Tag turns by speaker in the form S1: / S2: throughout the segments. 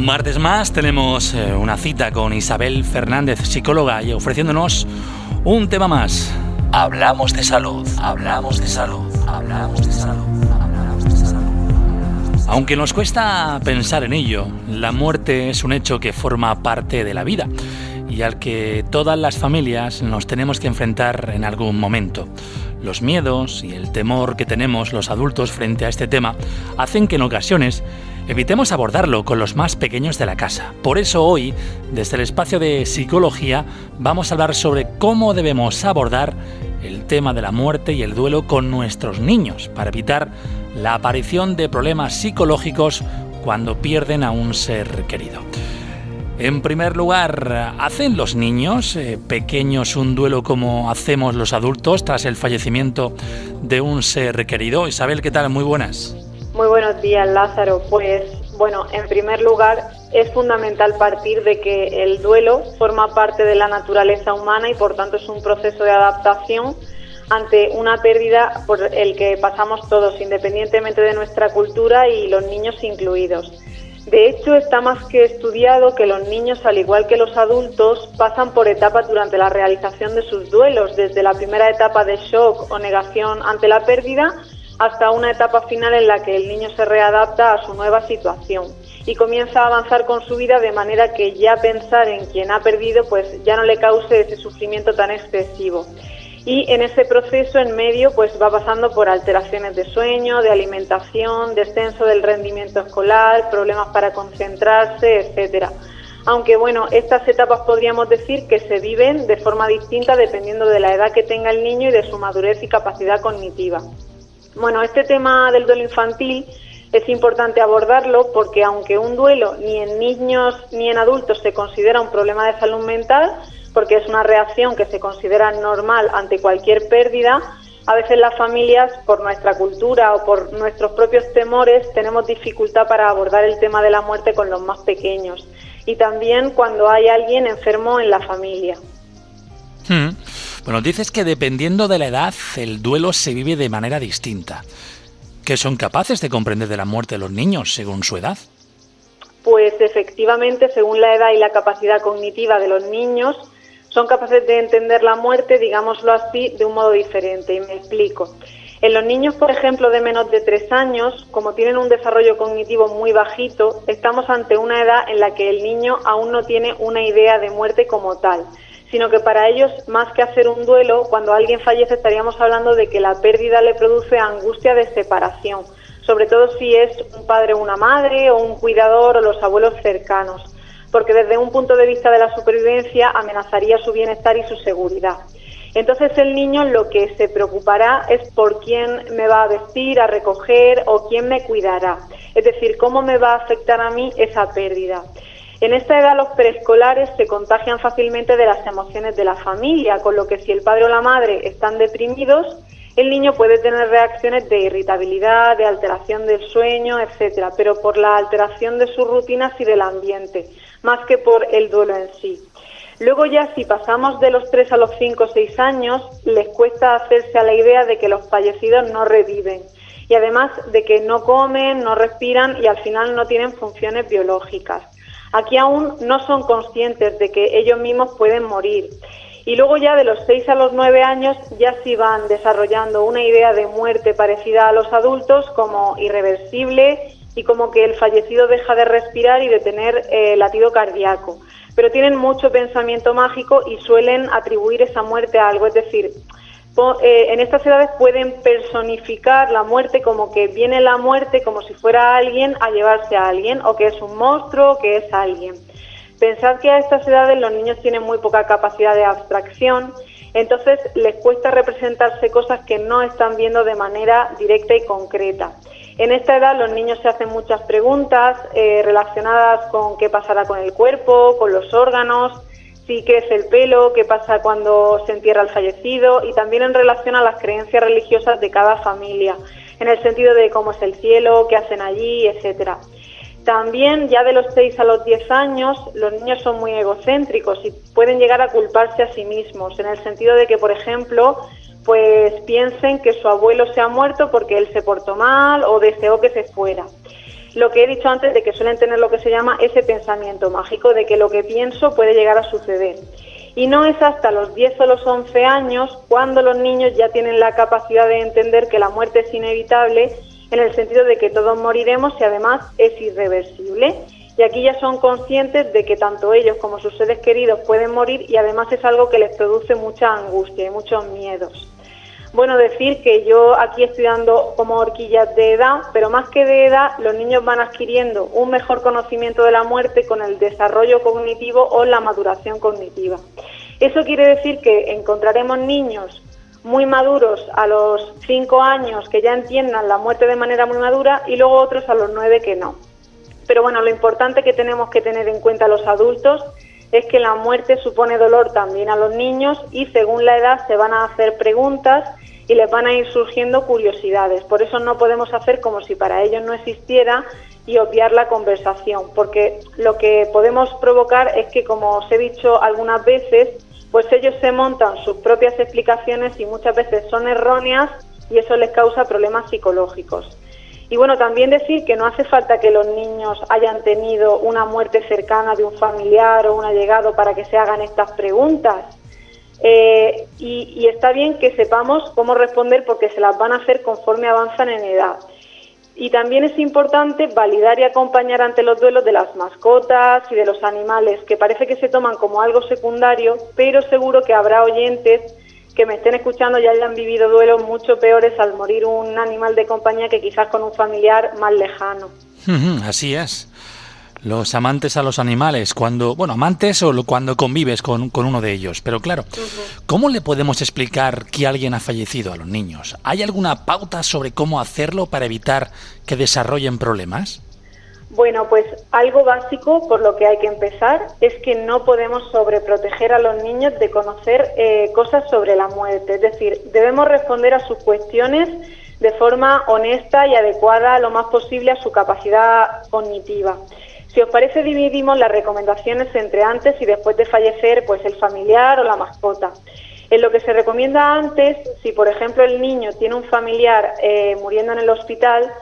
S1: Un martes más tenemos una cita con Isabel Fernández, psicóloga, y ofreciéndonos un tema más. Hablamos de salud, hablamos de salud, hablamos de salud, hablamos de salud. Aunque nos cuesta pensar en ello, la muerte es un hecho que forma parte de la vida y al que todas las familias nos tenemos que enfrentar en algún momento. Los miedos y el temor que tenemos los adultos frente a este tema hacen que en ocasiones evitemos abordarlo con los más pequeños de la casa. Por eso hoy, desde el espacio de psicología, vamos a hablar sobre cómo debemos abordar el tema de la muerte y el duelo con nuestros niños para evitar la aparición de problemas psicológicos cuando pierden a un ser querido. En primer lugar, ¿hacen los niños pequeños un duelo como hacemos los adultos tras el fallecimiento de un ser querido? Isabel, ¿qué tal? Muy buenas.
S2: Muy buenos días, Lázaro. Pues, en primer lugar, es fundamental partir de que el duelo forma parte de la naturaleza humana y, por tanto, es un proceso de adaptación ante una pérdida por el que pasamos todos, independientemente de nuestra cultura y los niños incluidos. De hecho, está más que estudiado que los niños, al igual que los adultos, pasan por etapas durante la realización de sus duelos, desde la primera etapa de shock o negación ante la pérdida hasta una etapa final en la que el niño se readapta a su nueva situación y comienza a avanzar con su vida de manera que ya pensar en quien ha perdido pues ya no le cause ese sufrimiento tan excesivo. Y en ese proceso en medio pues va pasando por alteraciones de sueño, de alimentación, descenso del rendimiento escolar, problemas para concentrarse, etcétera. Aunque estas etapas podríamos decir que se viven de forma distinta dependiendo de la edad que tenga el niño y de su madurez y capacidad cognitiva. Este tema del duelo infantil es importante abordarlo porque aunque un duelo ni en niños ni en adultos se considera un problema de salud mental, porque es una reacción que se considera normal ante cualquier pérdida, a veces las familias, por nuestra cultura o por nuestros propios temores, tenemos dificultad para abordar el tema de la muerte con los más pequeños y también cuando hay alguien enfermo en la familia.
S1: Dices que dependiendo de la edad, el duelo se vive de manera distinta. ¿Qué son capaces de comprender de la muerte de los niños según su edad?
S2: Pues efectivamente, según la edad y la capacidad cognitiva de los niños, son capaces de entender la muerte, digámoslo así, de un modo diferente, y me explico. En los niños, por ejemplo, de menos de 3 años, como tienen un desarrollo cognitivo muy bajito, estamos ante una edad en la que el niño aún no tiene una idea de muerte como tal, sino que para ellos, más que hacer un duelo, cuando alguien fallece estaríamos hablando de que la pérdida le produce angustia de separación, sobre todo si es un padre o una madre, o un cuidador o los abuelos cercanos, porque desde un punto de vista de la supervivencia amenazaría su bienestar y su seguridad. Entonces el niño lo que se preocupará es por quién me va a vestir, a recoger o quién me cuidará, es decir, cómo me va a afectar a mí esa pérdida. En esta edad los preescolares se contagian fácilmente de las emociones de la familia, con lo que si el padre o la madre están deprimidos, el niño puede tener reacciones de irritabilidad, de alteración del sueño, etcétera, pero por la alteración de sus rutinas y del ambiente, más que por el duelo en sí. Luego ya si pasamos de los 3 a los 5 o 6 años, les cuesta hacerse a la idea de que los fallecidos no reviven y además de que no comen, no respiran y al final no tienen funciones biológicas. Aquí aún no son conscientes de que ellos mismos pueden morir. Y luego ya de los 6 a los 9 años ya sí van desarrollando una idea de muerte parecida a los adultos como irreversible y como que el fallecido deja de respirar y de tener latido cardíaco. Pero tienen mucho pensamiento mágico y suelen atribuir esa muerte a algo, es decir, en estas edades pueden personificar la muerte como que viene la muerte como si fuera alguien a llevarse a alguien, o que es un monstruo, o que es alguien. Pensad que a estas edades los niños tienen muy poca capacidad de abstracción, entonces les cuesta representarse cosas que no están viendo de manera directa y concreta. En esta edad los niños se hacen muchas preguntas relacionadas con qué pasará con el cuerpo, con los órganos, si crece el pelo, qué pasa cuando se entierra al fallecido y también en relación a las creencias religiosas de cada familia, en el sentido de cómo es el cielo, qué hacen allí, etcétera. También ya de los 6 a los 10 años los niños son muy egocéntricos y pueden llegar a culparse a sí mismos, en el sentido de que, por ejemplo, pues piensen que su abuelo se ha muerto porque él se portó mal o deseó que se fuera. lo que he dicho antes de que suelen tener lo que se llama ese pensamiento mágico, de que lo que pienso puede llegar a suceder. Y no es hasta los 10 o los 11 años cuando los niños ya tienen la capacidad de entender que la muerte es inevitable, en el sentido de que todos moriremos y además es irreversible. Y aquí ya son conscientes de que tanto ellos como sus seres queridos pueden morir y además es algo que les produce mucha angustia y muchos miedos. Bueno, decir que yo aquí estoy dando como horquillas de edad, pero más que de edad, los niños van adquiriendo un mejor conocimiento de la muerte con el desarrollo cognitivo o la maduración cognitiva. Eso quiere decir que encontraremos niños muy maduros a los 5 años que ya entiendan la muerte de manera muy madura y luego otros a los 9 que no. Pero bueno, lo importante que tenemos que tener en cuenta los adultos es que la muerte supone dolor también a los niños y según la edad se van a hacer preguntas y les van a ir surgiendo curiosidades. Por eso no podemos hacer como si para ellos no existiera y obviar la conversación, porque lo que podemos provocar es que, como os he dicho algunas veces, pues ellos se montan sus propias explicaciones y muchas veces son erróneas y eso les causa problemas psicológicos. Y bueno, también decir que no hace falta que los niños hayan tenido una muerte cercana de un familiar o un allegado para que se hagan estas preguntas. Y está bien que sepamos cómo responder porque se las van a hacer conforme avanzan en edad. Y también es importante validar y acompañar ante los duelos de las mascotas y de los animales, que parece que se toman como algo secundario, pero seguro que habrá oyentes que me estén escuchando y hayan vivido duelos mucho peores al morir un animal de compañía que quizás con un familiar más lejano.
S1: Así es. Los amantes a los animales, amantes o cuando convives con uno de ellos. Pero claro, ¿cómo le podemos explicar que alguien ha fallecido a los niños? ¿Hay alguna pauta sobre cómo hacerlo para evitar que desarrollen problemas?
S2: Bueno, pues algo básico por lo que hay que empezar es que no podemos sobreproteger a los niños de conocer cosas sobre la muerte. Es decir, debemos responder a sus cuestiones de forma honesta y adecuada lo más posible a su capacidad cognitiva. Si os parece, dividimos las recomendaciones entre antes y después de fallecer, pues el familiar o la mascota. En lo que se recomienda antes, si por ejemplo el niño tiene un familiar muriendo en el hospital,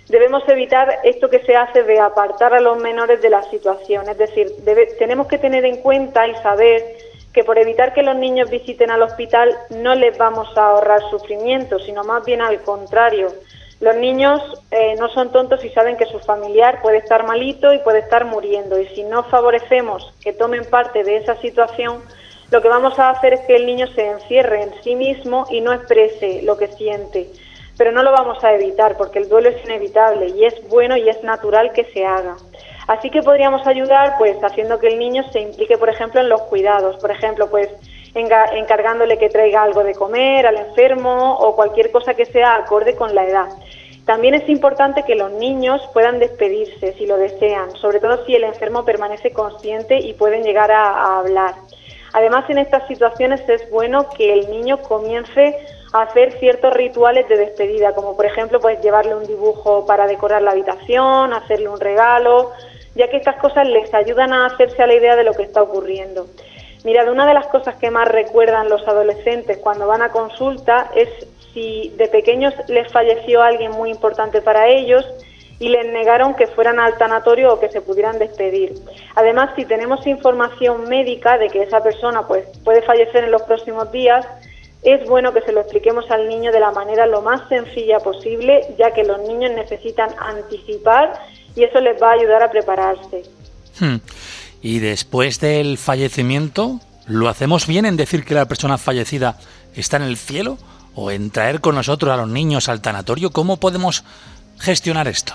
S2: debemos evitar esto que se hace de apartar a los menores de la situación. Es decir, tenemos que tener en cuenta y saber que por evitar que los niños visiten al hospital no les vamos a ahorrar sufrimiento, sino más bien al contrario. Los niños no son tontos y saben que su familiar puede estar malito y puede estar muriendo. Y si no favorecemos que tomen parte de esa situación, lo que vamos a hacer es que el niño se encierre en sí mismo y no exprese lo que siente. Pero no lo vamos a evitar porque el duelo es inevitable y es bueno y es natural que se haga. Así que podríamos ayudar pues haciendo que el niño se implique, por ejemplo, en los cuidados. Por ejemplo, pues encargándole que traiga algo de comer al enfermo o cualquier cosa que sea acorde con la edad. También es importante que los niños puedan despedirse si lo desean, sobre todo si el enfermo permanece consciente y pueden llegar a hablar. Además, en estas situaciones es bueno que el niño comience a hacer ciertos rituales de despedida, como por ejemplo pues llevarle un dibujo para decorar la habitación, hacerle un regalo, ya que estas cosas les ayudan a hacerse a la idea de lo que está ocurriendo. Mirad, una de las cosas que más recuerdan los adolescentes cuando van a consulta es si de pequeños les falleció alguien muy importante para ellos y les negaron que fueran al tanatorio o que se pudieran despedir. Además, si tenemos información médica de que esa persona pues puede fallecer en los próximos días, es bueno que se lo expliquemos al niño de la manera lo más sencilla posible, ya que los niños necesitan anticipar y eso les va a ayudar a prepararse.
S1: Y después del fallecimiento, ¿lo hacemos bien en decir que la persona fallecida está en el cielo o en traer con nosotros a los niños al tanatorio? ¿Cómo podemos gestionar esto?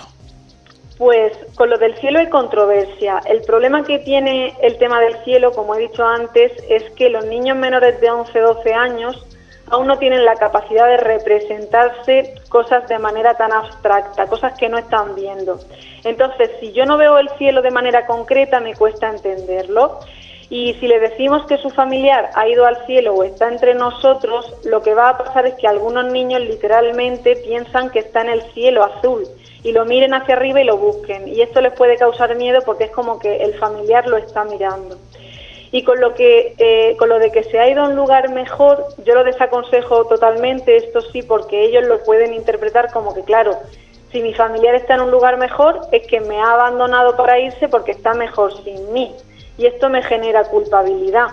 S2: Pues con lo del cielo hay controversia. El problema que tiene el tema del cielo, como he dicho antes, es que los niños menores de 11-12 años aún no tienen la capacidad de representarse cosas de manera tan abstracta, cosas que no están viendo. Entonces, si yo no veo el cielo de manera concreta, me cuesta entenderlo. Y si le decimos que su familiar ha ido al cielo o está entre nosotros, lo que va a pasar es que algunos niños literalmente piensan que está en el cielo azul y lo miren hacia arriba y lo busquen. Y esto les puede causar miedo porque es como que el familiar lo está mirando. Y con lo de que se ha ido a un lugar mejor, yo lo desaconsejo totalmente, esto sí, porque ellos lo pueden interpretar como que, claro, Si mi familiar está en un lugar mejor, es que me ha abandonado para irse porque está mejor sin mí. Y esto me genera culpabilidad.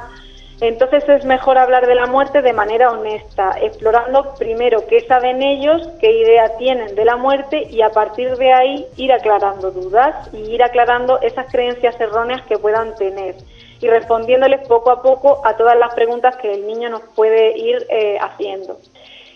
S2: Entonces es mejor hablar de la muerte de manera honesta, explorando primero qué saben ellos, qué idea tienen de la muerte y a partir de ahí ir aclarando dudas y ir aclarando esas creencias erróneas que puedan tener y respondiéndoles poco a poco a todas las preguntas que el niño nos puede ir haciendo.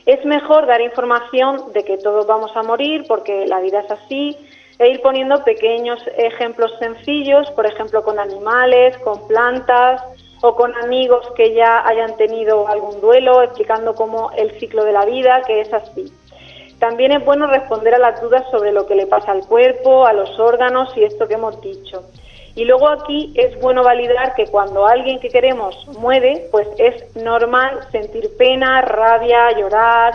S2: Es mejor dar información de que todos vamos a morir porque la vida es así e ir poniendo pequeños ejemplos sencillos, por ejemplo con animales, con plantas o con amigos que ya hayan tenido algún duelo, explicando cómo el ciclo de la vida, que es así. También es bueno responder a las dudas sobre lo que le pasa al cuerpo, a los órganos y esto que hemos dicho. Y luego aquí es bueno validar que cuando alguien que queremos muere, pues es normal sentir pena, rabia, llorar.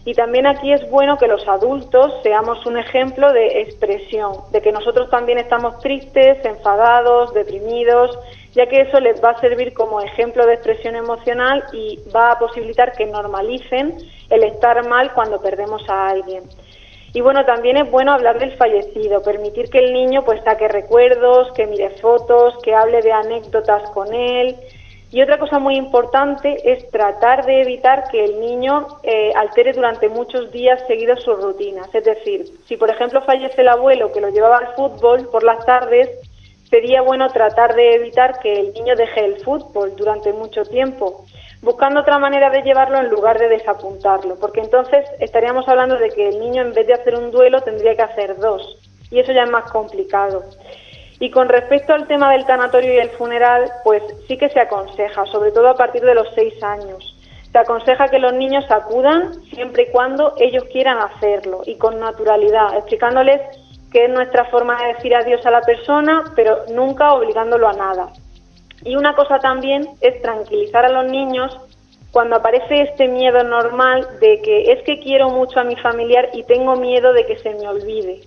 S2: Y también aquí es bueno que los adultos seamos un ejemplo de expresión, de que nosotros también estamos tristes, enfadados, deprimidos, ya que eso les va a servir como ejemplo de expresión emocional y va a posibilitar que normalicen el estar mal cuando perdemos a alguien. Y bueno, también es bueno hablar del fallecido, permitir que el niño pues saque recuerdos, que mire fotos, que hable de anécdotas con él. Y otra cosa muy importante es tratar de evitar que el niño altere durante muchos días seguidos sus rutinas. Es decir, si por ejemplo fallece el abuelo que lo llevaba al fútbol por las tardes, sería bueno tratar de evitar que el niño deje el fútbol durante mucho tiempo, buscando otra manera de llevarlo en lugar de desapuntarlo, porque entonces estaríamos hablando de que el niño en vez de hacer un duelo tendría que hacer dos, y eso ya es más complicado. Y con respecto al tema del tanatorio y el funeral, pues sí que se aconseja, sobre todo a partir de los 6 años. Se aconseja que los niños acudan siempre y cuando ellos quieran hacerlo y con naturalidad, explicándoles que es nuestra forma de decir adiós a la persona, pero nunca obligándolo a nada. Y una cosa también es tranquilizar a los niños cuando aparece este miedo normal de que es que quiero mucho a mi familiar y tengo miedo de que se me olvide.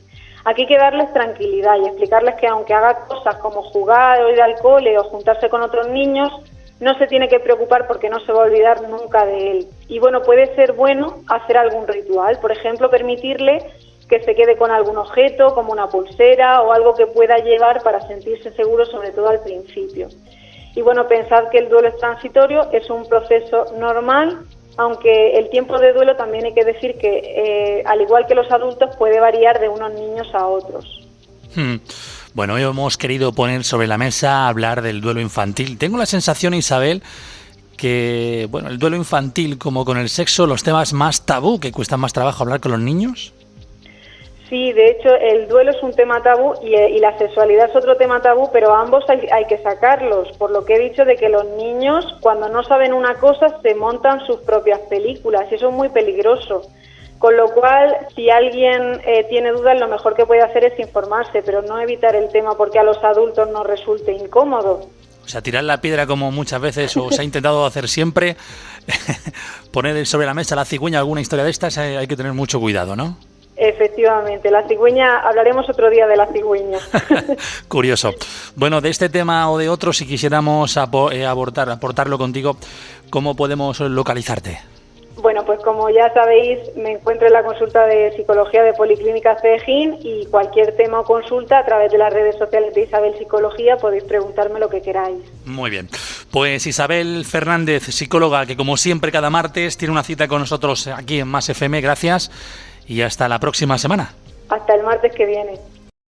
S2: Aquí hay que darles tranquilidad y explicarles que aunque haga cosas como jugar o ir al cole o juntarse con otros niños, no se tiene que preocupar porque no se va a olvidar nunca de él. Y bueno, puede ser bueno hacer algún ritual, por ejemplo, permitirle que se quede con algún objeto, como una pulsera o algo que pueda llevar para sentirse seguro, sobre todo al principio. Y bueno, pensad que el duelo es transitorio, es un proceso normal, aunque el tiempo de duelo también hay que decir que, al igual que los adultos, puede variar de unos niños a otros.
S1: Bueno, hoy hemos querido poner sobre la mesa hablar del duelo infantil. Tengo la sensación, Isabel, que bueno, el duelo infantil, como con el sexo, los temas más tabú, que cuesta más trabajo hablar con los niños.
S2: Sí, de hecho el duelo es un tema tabú y la sexualidad es otro tema tabú, pero ambos hay que sacarlos, por lo que he dicho de que los niños cuando no saben una cosa se montan sus propias películas y eso es muy peligroso, con lo cual si alguien tiene dudas lo mejor que puede hacer es informarse, pero no evitar el tema porque a los adultos nos resulte incómodo.
S1: O sea, tirar la piedra como muchas veces o se ha intentado hacer siempre, poner sobre la mesa la cigüeña, alguna historia de estas, hay que tener mucho cuidado, ¿no?
S2: Efectivamente, la cigüeña, hablaremos otro día de la cigüeña.
S1: Curioso. Bueno, de este tema o de otro, si quisiéramos aportarlo contigo, ¿cómo podemos localizarte?
S2: Bueno, pues como ya sabéis, me encuentro en la consulta de psicología de Policlínica Cejín y cualquier tema o consulta a través de las redes sociales de Isabel Psicología podéis preguntarme lo que queráis.
S1: Muy bien. Pues Isabel Fernández, psicóloga, que como siempre cada martes tiene una cita con nosotros aquí en Más FM, gracias y hasta la próxima semana.
S2: Hasta el martes que viene.